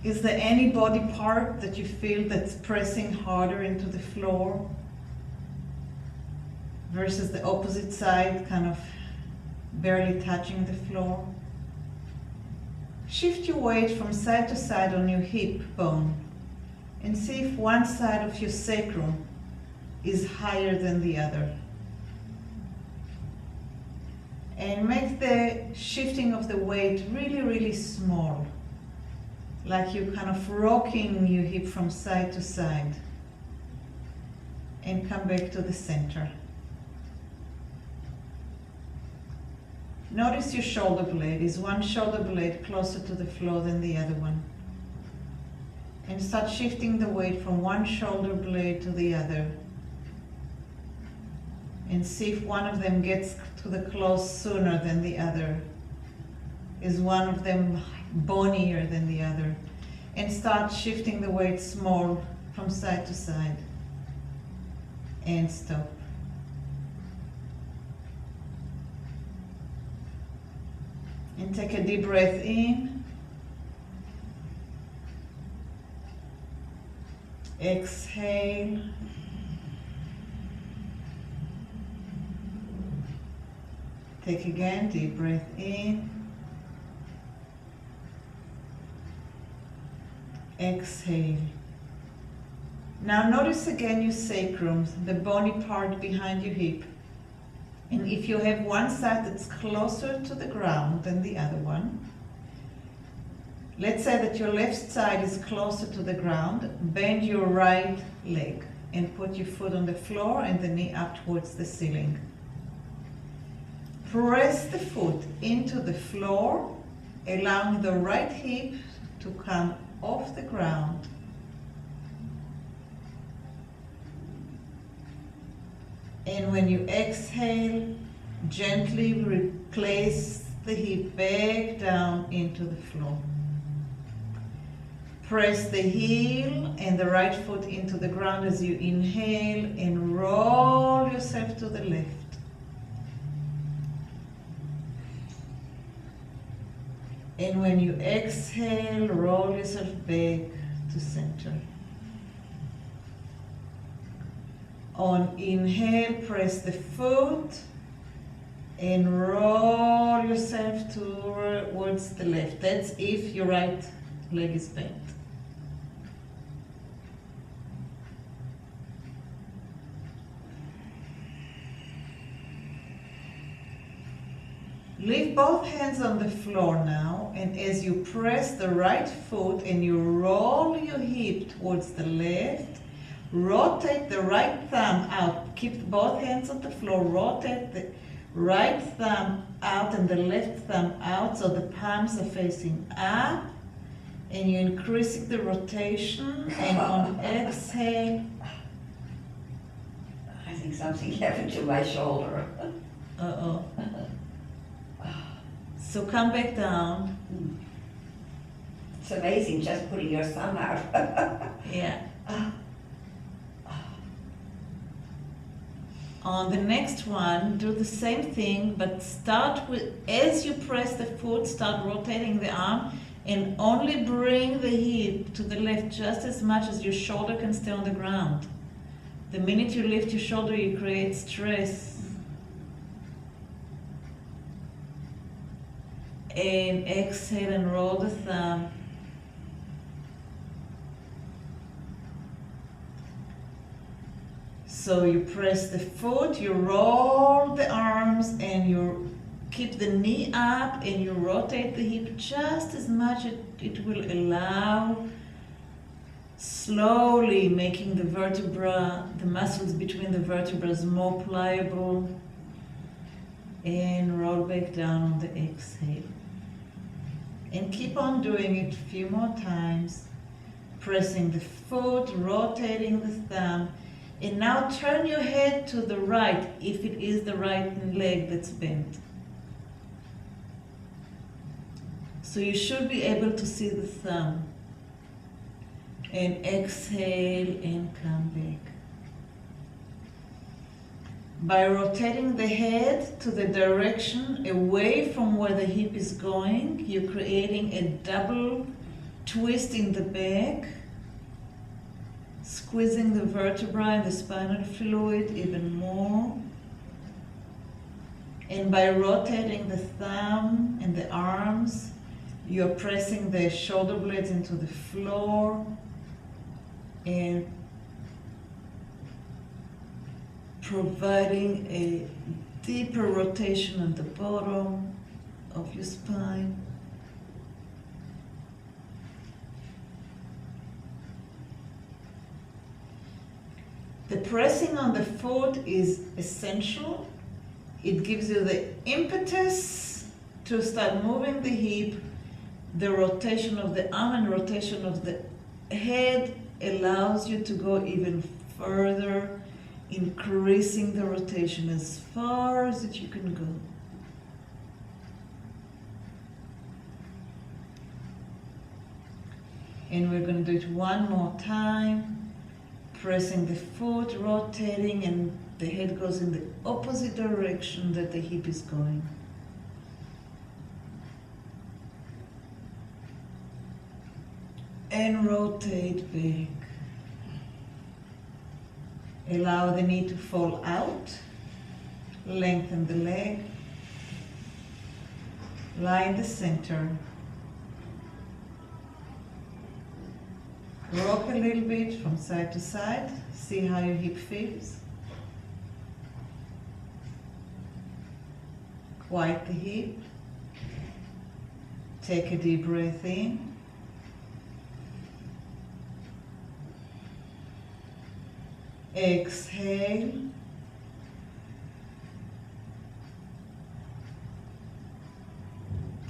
Is there any body part that you feel that's pressing harder into the floor versus the opposite side, kind of barely touching the floor? Shift your weight from side to side on your hip bone and see if one side of your sacrum is higher than the other. And make the shifting of the weight really, really small, like you're kind of rocking your hip from side to side. And come back to the center. Notice your shoulder blade. Is one shoulder blade closer to the floor than the other one? And start shifting the weight from one shoulder blade to the other. And see if one of them gets to the close sooner than the other. Is one of them bonier than the other? And start shifting the weight small from side to side. And stop. And take a deep breath in. Exhale. Take again, deep breath in. Exhale. Now notice again your sacrum, the bony part behind your hip. And if you have one side that's closer to the ground than the other one, let's say that your left side is closer to the ground, bend your right leg and put your foot on the floor and the knee up towards the ceiling. Press the foot into the floor, allowing the right hip to come off the ground. And when you exhale, gently replace the hip back down into the floor. Press the heel and the right foot into the ground as you inhale and roll yourself to the left. And when you exhale, roll yourself back to center. On inhale, press the foot and roll yourself towards the left. That's if your right leg is bent. Leave both hands on the floor now, and as you press the right foot and you roll your hip towards the left, rotate the right thumb out. Keep both hands on the floor. Rotate the right thumb out and the left thumb out so the palms are facing up. And you're increasing the rotation. And on exhale. I think something happened to my shoulder. Uh-oh. So come back down. It's amazing just putting your thumb out. Yeah. On the next one, do the same thing, but start with, as you press the foot, start rotating the arm and only bring the hip to the left just as much as your shoulder can stay on the ground. The minute you lift your shoulder, you create stress. And exhale and roll the thumb. So you press the foot, you roll the arms, and you keep the knee up, and you rotate the hip just as much as it will allow, slowly making the vertebra, the muscles between the vertebrae more pliable, and roll back down on the exhale. And keep on doing it a few more times, pressing the foot, rotating the thumb. And now turn your head to the right if it is the right leg that's bent. So you should be able to see the thumb. And exhale and come back. By rotating the head to the direction away from where the hip is going, you're creating a double twisting the back, squeezing the vertebrae and the spinal fluid even more. And by rotating the thumb and the arms, you're pressing the shoulder blades into the floor and providing a deeper rotation at the bottom of your spine. The pressing on the foot is essential. It gives you the impetus to start moving the hip. The rotation of the arm and rotation of the head allows you to go even further, increasing the rotation as far as you can go. And we're going to do it one more time, pressing the foot, rotating, and the head goes in the opposite direction that the hip is going. And rotate back. Allow the knee to fall out. Lengthen the leg. Lie in the center. Rock a little bit from side to side. See how your hip feels. Quiet the hip. Take a deep breath in. Exhale.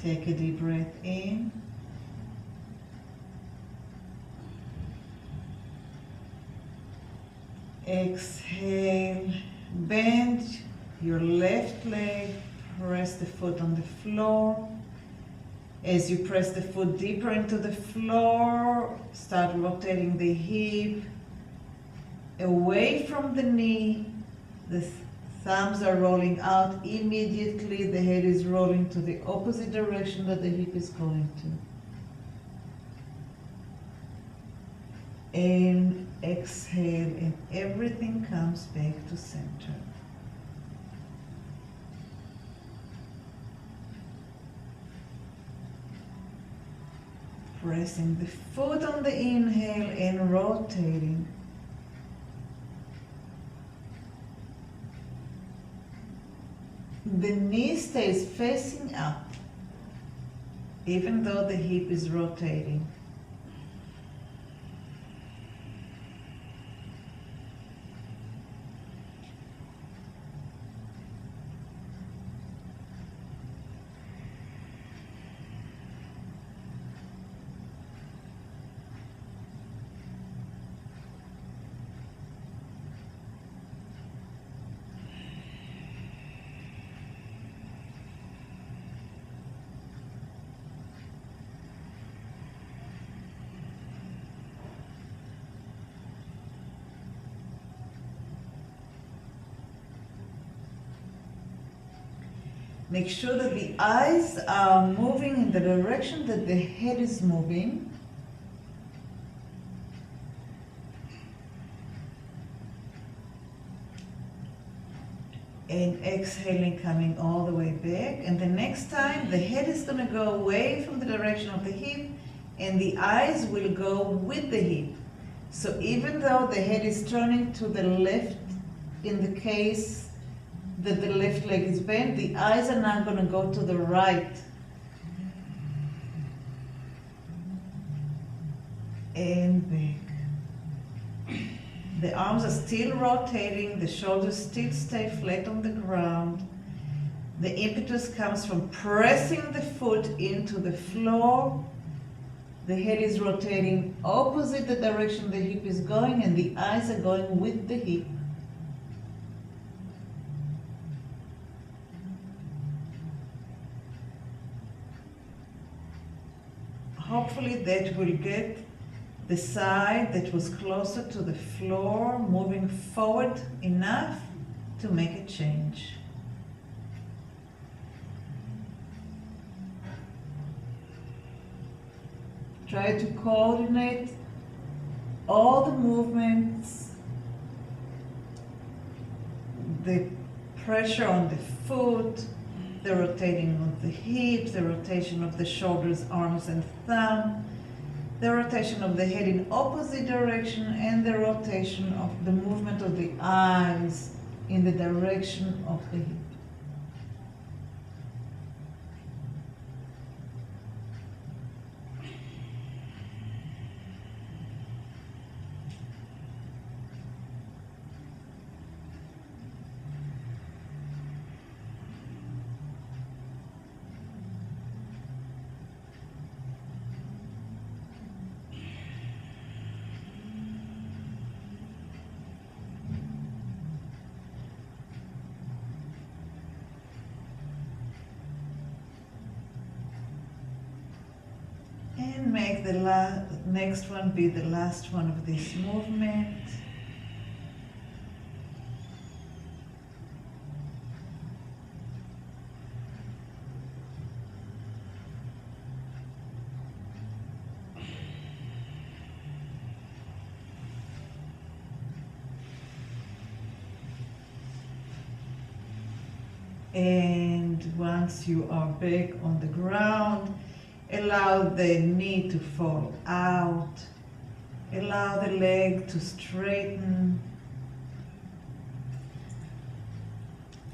Take a deep breath in. Exhale. Bend your left leg. Press the foot on the floor. As you press the foot deeper into the floor, start rotating the hip away from the knee. The thumbs are rolling out immediately. The head is rolling to the opposite direction that the hip is going to. And exhale, and everything comes back to center. Pressing the foot on the inhale and rotating. The knee stays facing up, even though the hip is rotating. Make sure that the eyes are moving in the direction that the head is moving. And exhaling, coming all the way back. And the next time, the head is going to go away from the direction of the hip, and the eyes will go with the hip. So even though the head is turning to the left, in the case that the left leg is bent, the eyes are now going to go to the right. And back. The arms are still rotating, the shoulders still stay flat on the ground. The impetus comes from pressing the foot into the floor. The head is rotating opposite the direction the hip is going, and the eyes are going with the hip. Hopefully that will get the side that was closer to the floor moving forward enough to make a change. Try to coordinate all the movements, the pressure on the foot, the rotating of the hips, the rotation of the shoulders, arms, and thumb, the rotation of the head in opposite direction, and the rotation of the movement of the eyes in the direction of the hip. And make the next one be the last one of this movement. And once you are back on the ground, allow the knee to fall out. Allow the leg to straighten.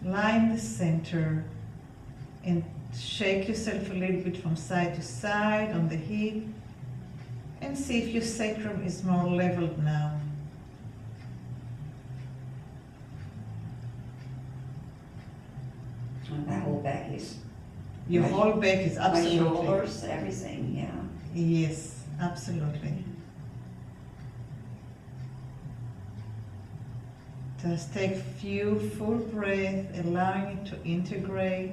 Lie in the center and shake yourself a little bit from side to side on the hip and see if your sacrum is more leveled now. And my whole back is, Your whole back is my absolutely. shoulders, everything, yeah. Yes, absolutely. Just take a few full breaths, allowing it to integrate.